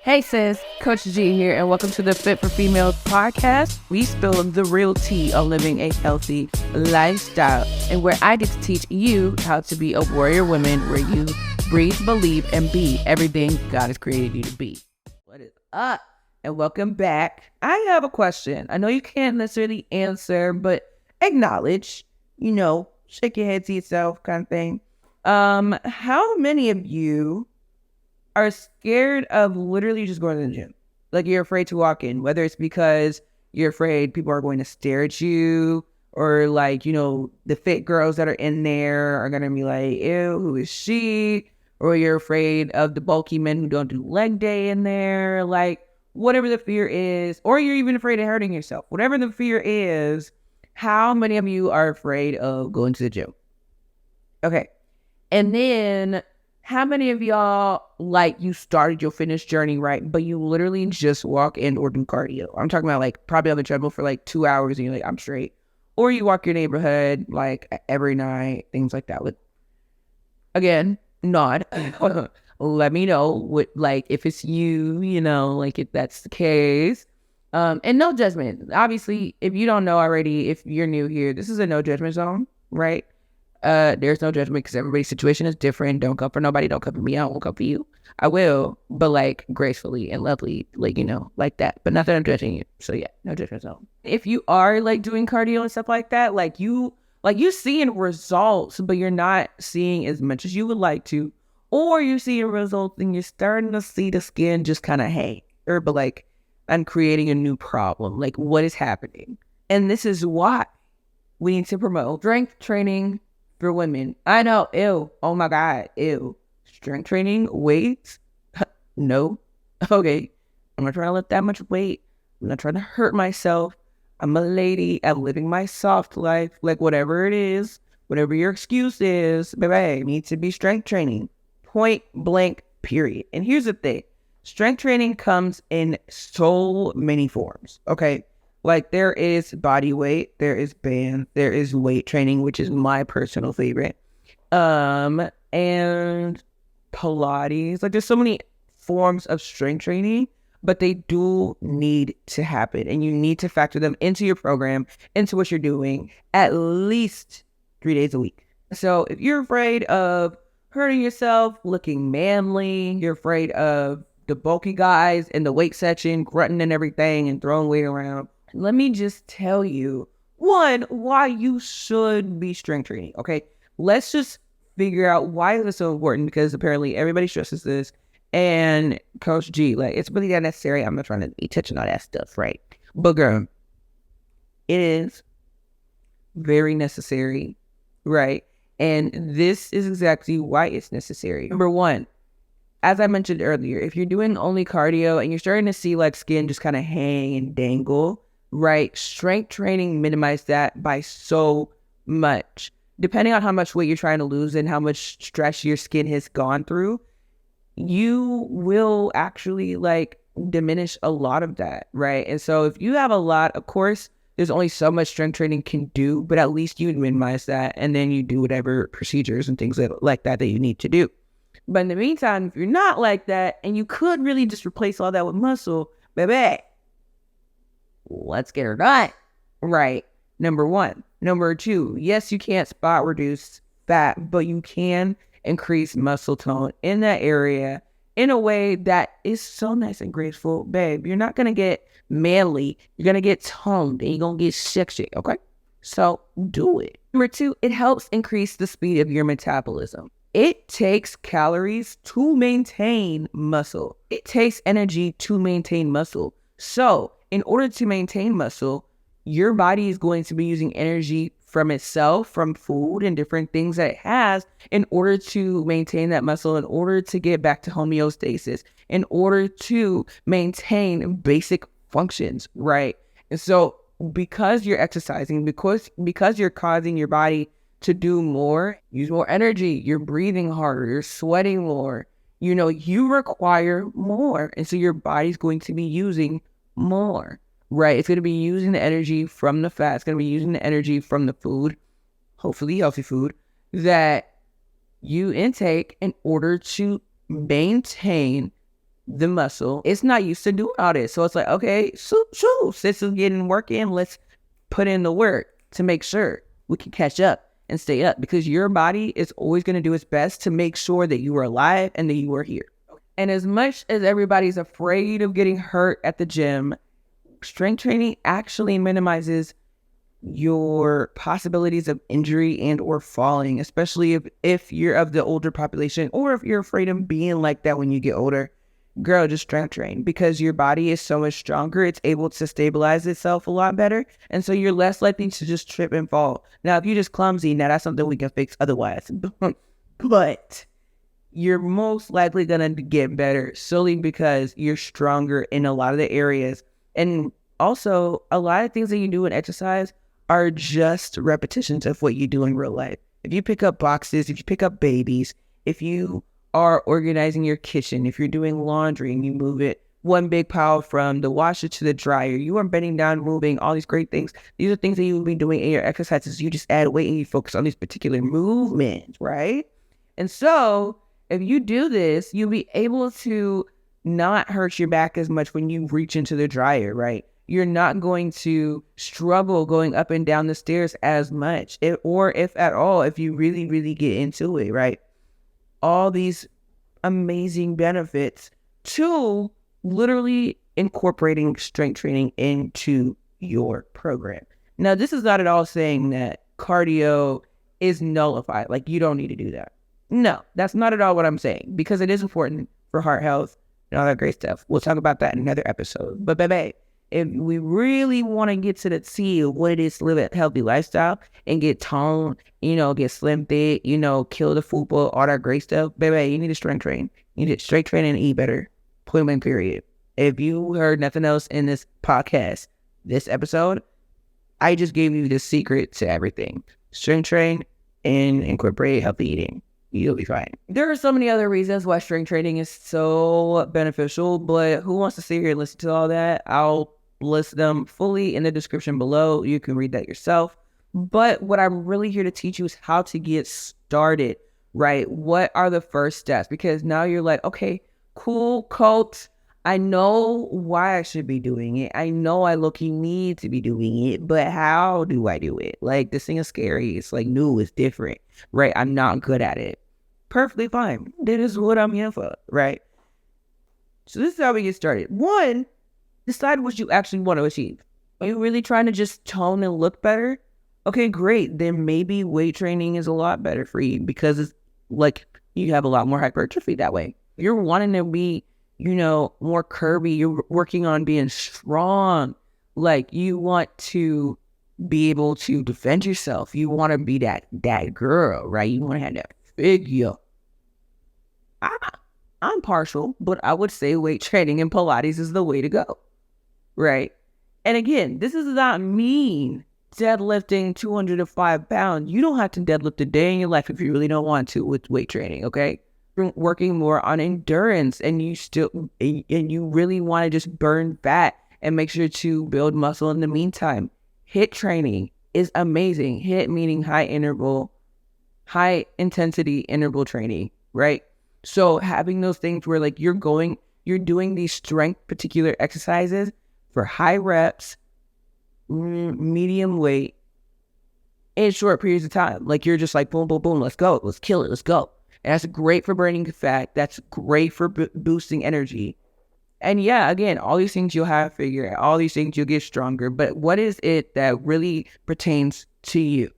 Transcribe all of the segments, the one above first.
Hey sis, Coach G here, and welcome to the Fit for Females podcast. We spill the real tea on living a healthy lifestyle, and where I get to teach you how to be a warrior woman where you breathe, believe, and be everything God has created you to be. What is up? And welcome back. I have a question. I know you can't necessarily answer, but acknowledge, shake your head to yourself kind of thing. How many of you are scared of literally just going to the gym? Like, you're afraid to walk in, whether it's because you're afraid people are going to stare at you, or the fit girls that are in there are going to be like, ew, who is she? Or you're afraid of the bulky men who don't do leg day in there, like whatever the fear is, or you're even afraid of hurting yourself. Whatever the fear is, how many of you are afraid of going to the gym? Okay. And then how many of y'all, you started your fitness journey, right? But you literally just walk in or do cardio. I'm talking about probably on the treadmill for 2 hours and you're like, I'm straight. Or you walk your neighborhood every night, things like that. Again, nod. Let me know what, if it's you, if that's the case. And no judgment. Obviously, if you don't know already, if you're new here, this is a no judgment zone, right? There's no judgment because everybody's situation is different. Don't come for nobody. Don't come for me. I won't come for you. I will, but gracefully and lovely, like that. But not that I'm judging you. So yeah, no judgment zone. If you are doing cardio and stuff like that, you seeing results, but you're not seeing as much as you would like to, or you're seeing results and you're starting to see the skin just kind of but I'm creating a new problem. What is happening? And this is why we need to promote strength training for women. I know, ew, oh my God, ew. Strength training, weights? No. Okay, I'm not trying to lift that much weight. I'm not trying to hurt myself. I'm a lady. I'm living my soft life. Whatever it is, whatever your excuse is, baby, I need to be strength training. Point blank, period. And here's the thing. Strength training comes in so many forms, okay? There is body weight, there is band, there is weight training, which is my personal favorite. And Pilates. There's so many forms of strength training, but they do need to happen. And you need to factor them into your program, into what you're doing, at least 3 days a week. So if you're afraid of hurting yourself, looking manly, you're afraid of the bulky guys in the weight section, grunting and everything and throwing weight around, let me just tell you, one, why you should be strength training, okay? Let's just figure out why is this so important, because apparently everybody stresses this. And Coach G, it's really not necessary. I'm not trying to be touching all that stuff, right? But girl, it is very necessary, right? And this is exactly why it's necessary. Number one, as I mentioned earlier, if you're doing only cardio and you're starting to see skin just kind of hang and dangle, right? Strength training minimizes that by so much. Depending on how much weight you're trying to lose and how much stress your skin has gone through, you will actually diminish a lot of that, right? And so if you have a lot, of course, there's only so much strength training can do, but at least you minimize that, and then you do whatever procedures and things like that you need to do. But in the meantime, if you're not like that, and you could really just replace all that with muscle, baby, let's get her done. Right. Number one. Number two, yes, you can't spot reduce fat, but you can increase muscle tone in that area in a way that is so nice and graceful. Babe, you're not going to get manly. You're going to get toned and you're going to get sexy. Okay. So do it. Number two, it helps increase the speed of your metabolism. It takes calories to maintain muscle. It takes energy to maintain muscle. So in order to maintain muscle, your body is going to be using energy from itself, from food and different things that it has, in order to maintain that muscle, in order to get back to homeostasis, in order to maintain basic functions, right? And so because you're exercising, because you're causing your body to do more, use more energy, you're breathing harder, you're sweating more, you require more. And so your body's going to be using more, right? It's going to be using the energy from the fat. It's going to be using the energy from the food, hopefully healthy food, that you intake in order to maintain the muscle, it's not used to doing all this. So it's like, okay, since it's getting work in, let's put in the work to make sure we can catch up and stay up, because your body is always going to do its best to make sure that you are alive and that you are here. And as much as everybody's afraid of getting hurt at the gym, strength training actually minimizes your possibilities of injury and or falling, especially if you're of the older population, or if you're afraid of being like that when you get older. Girl, just strength train, because your body is so much stronger. It's able to stabilize itself a lot better. And so you're less likely to just trip and fall. Now, if you're just clumsy, now that's something we can fix otherwise. But you're most likely going to get better solely because you're stronger in a lot of the areas. And also, a lot of things that you do in exercise are just repetitions of what you do in real life. If you pick up boxes, if you pick up babies, if you are organizing your kitchen, if you're doing laundry and you move it one big pile from the washer to the dryer, you are bending down, moving, all these great things. These are things that you will be doing in your exercises. You just add weight and you focus on these particular movements, right? And so if you do this, you'll be able to not hurt your back as much when you reach into the dryer, right? You're not going to struggle going up and down the stairs as much, or if at all, if you really, really get into it, right? All these amazing benefits to literally incorporating strength training into your program. Now, this is not at all saying that cardio is nullified. Like, you don't need to do that. No, that's not at all what I'm saying, because it is important for heart health and all that great stuff. We'll talk about that in another episode. But baby, if we really want to get to the T of what it is to live a healthy lifestyle and get toned, get slim fit, kill the football, all that great stuff, baby, you need to strength train. You need to strength train and eat better. Point blank period. If you heard nothing else in this podcast, this episode, I just gave you the secret to everything. Strength train and incorporate healthy eating. You'll be fine. There are so many other reasons why strength training is so beneficial, but who wants to sit here and listen to all that? I'll list them fully in the description below. You can read that yourself. But what I'm really here to teach you is how to get started, right? What are the first steps? Because now you're like, okay, cool, coach. I know why I should be doing it. I know I low-key need to be doing it, but how do I do it? Like, this thing is scary. It's like new, it's different, right? I'm not good at it. Perfectly fine. That is what I'm here for, right? So this is how we get started. One, decide what you actually want to achieve. Are you really trying to just tone and look better? Okay, great. Then maybe weight training is a lot better for you, because it's like you have a lot more hypertrophy that way. You're wanting to be, more curvy. You're working on being strong. Like, you want to be able to defend yourself. You want to be that girl, right? You want to have that figure. I'm partial, but I would say weight training and Pilates is the way to go, right? And again, this does not mean deadlifting 205 pounds. You don't have to deadlift a day in your life if you really don't want to with weight training, okay? You're working more on endurance, and you really want to just burn fat and make sure to build muscle in the meantime. HIIT training is amazing. HIIT meaning high intensity interval training, right? So having those things where like you're doing these strength particular exercises for high reps, medium weight, in short periods of time. Like, you're just like, boom, boom, boom, let's go, let's kill it, let's go. And that's great for burning fat. That's great for boosting energy. And yeah, again, all these things you'll have figure out, all these things you'll get stronger. But what is it that really pertains to you?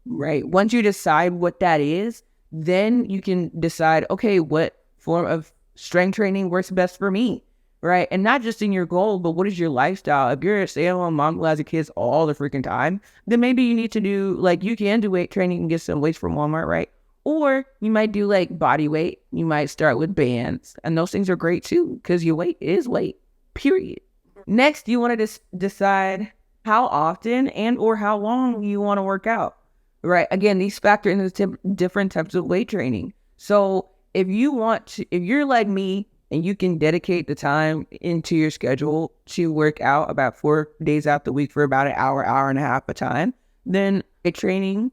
Right? Once you decide what that is, then you can decide, okay, what form of strength training works best for me, right? And not just in your goal, but what is your lifestyle? If you're a stay-at-home mom who has a kids all the freaking time, then maybe you need to do, like, you can do weight training and get some weights from Walmart, right? Or you might do like body weight. You might start with bands, and those things are great too, because your weight is weight, period. Next, you want to decide how often and or how long you want to work out, right? Again, these factor into different types of weight training. So if you're like me and you can dedicate the time into your schedule to work out about 4 days out the week for about an hour and a half a time, then weight training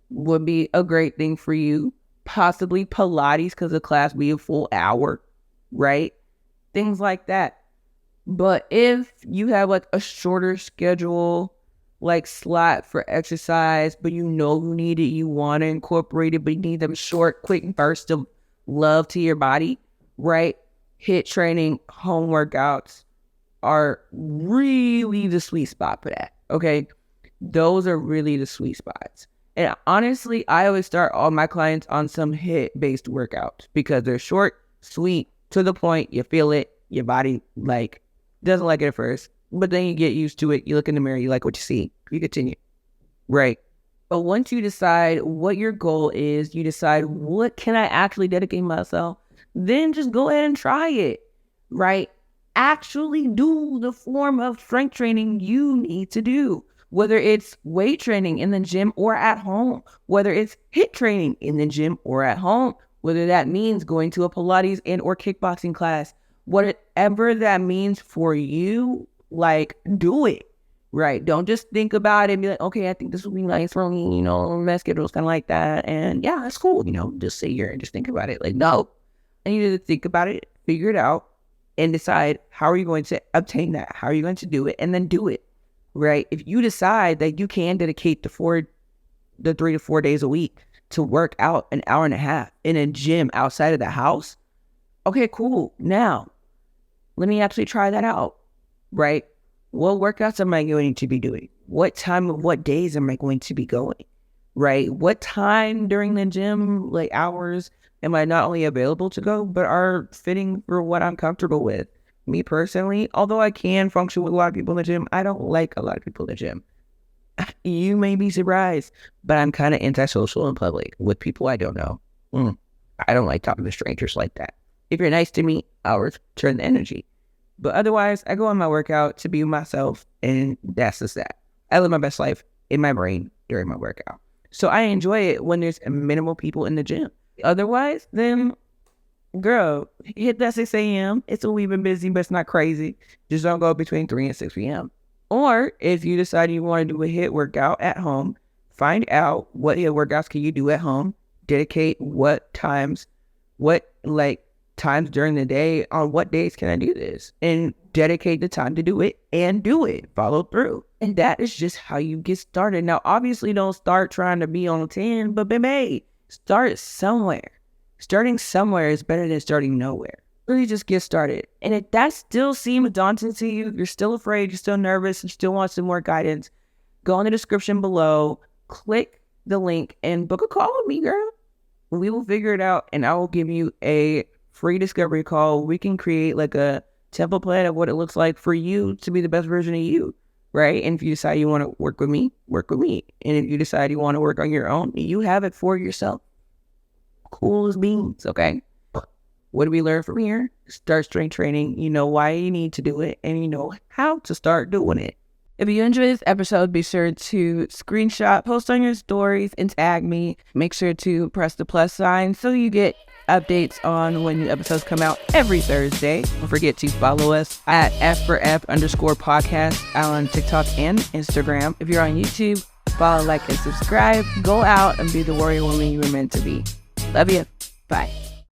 would be a great thing for you. Possibly Pilates, because the class be a full hour, right? Things like that. But if you have like a shorter schedule, like slot for exercise, but you know you need it, you want to incorporate it, but you need them short, quick bursts of love to your body, right? HIIT training, home workouts are really the sweet spot for that, okay? Those are really the sweet spots. And honestly, I always start all my clients on some HIIT-based workouts because they're short, sweet, to the point, you feel it, your body like doesn't like it at first, but then you get used to it, you look in the mirror, you like what you see, you continue, right? But once you decide what your goal is, you decide what can I actually dedicate myself, then just go ahead and try it, right? Actually do the form of strength training you need to do, whether it's weight training in the gym or at home, whether it's HIIT training in the gym or at home, whether that means going to a Pilates and or kickboxing class, whatever that means for you, like do it, right? Don't just think about it and be like, okay, I think this would be nice for me, my schedule's kind of like that. And yeah, that's cool, just sit here and just think about it. Like, no, I need you to think about it, figure it out, and decide how are you going to obtain that? How are you going to do it? And then do it, right? If you decide that you can dedicate the 3 to 4 days a week to work out an hour and a half in a gym outside of the house, okay, cool. Now, let me actually try that out, right? What workouts am I going to be doing? What time of what days am I going to be going, right? What time during the gym, like hours, am I not only available to go, but are fitting for what I'm comfortable with? Me personally, although I can function with a lot of people in the gym, I don't like a lot of people in the gym. You may be surprised, but I'm kind of antisocial in public with people I don't know. I don't like talking to strangers like that. If you're nice to me, I'll return the energy. But otherwise, I go on my workout to be myself, and that's just that. I live my best life in my brain during my workout. So I enjoy it when there's minimal people in the gym. Otherwise, then, girl, hit that 6 a.m. It's a wee bit busy, but it's not crazy. Just don't go between 3 and 6 p.m. Or if you decide you want to do a HIIT workout at home, find out what HIIT workouts can you do at home. Dedicate times during the day, on what days can I do this, and dedicate the time to do it and do it, follow through. And that is just how you get started. Now, obviously don't start trying to be on 10, but baby, start somewhere. Starting somewhere is better than starting nowhere. Really just get started. And if that still seems daunting to you, you're still afraid, you're still nervous, and still want some more guidance, go in the description below, click the link, and book a call with me, girl. We will figure it out, and I will give you a free discovery call. We can create like a template plan of what it looks like for you to be the best version of you, right? And if you decide you want to work with me, work with me. And if you decide you want to work on your own, you have it for yourself. Cool as beans, okay? What do we learn from here? Start strength training. You know why you need to do it, and you know how to start doing it. If you enjoyed this episode, be sure to screenshot, post on your stories, and tag me. Make sure to press the plus sign so you get updates on when new episodes come out every Thursday. Don't forget to follow us at F4F_podcast on TikTok and Instagram. If you're on YouTube, follow, like, and subscribe. Go out and be the warrior woman you were meant to be. Love you. Bye.